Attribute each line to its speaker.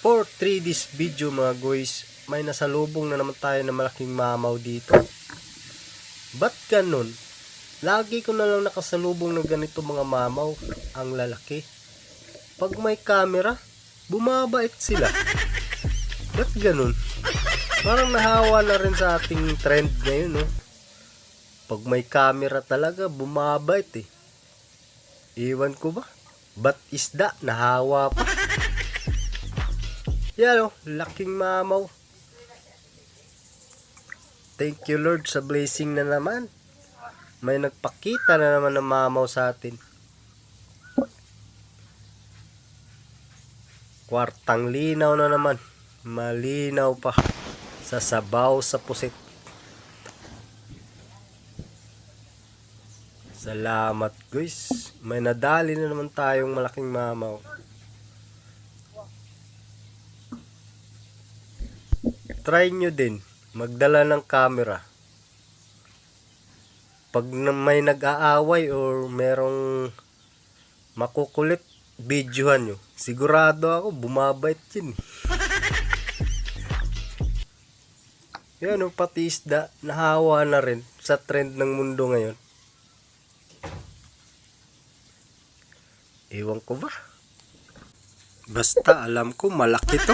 Speaker 1: For 3 this video mga guys, may nasalubong na naman tayo na malaking mamaw dito. Ba't ganun? Lagi ko na lang nakasalubong ng ganito mga mamaw, ang lalaki. Pag may camera, bumabait sila. Ba't ganun? Parang nahawa na rin sa ating trend ngayon, no? Pag may camera talaga, bumabait eh. Iwan ko ba? Ba't isda? Nahawa pa. Yan o, laking mamaw. Thank you Lord sa blessing na naman. May nagpakita na naman ng mamaw sa atin. Kwartang linaw na naman. Malinaw pa. Sa sabaw sa pusit. Salamat guys. May nadali na naman tayong malaking mamaw. Try nyo din magdala ng camera. Pag may nag-aaway or merong makukulit, videohan nyo. Sigurado ako bumabait yun. Yan o, pati isda, nahawa na rin sa trend ng mundo ngayon. Ewan ko ba? Basta alam ko malaki to.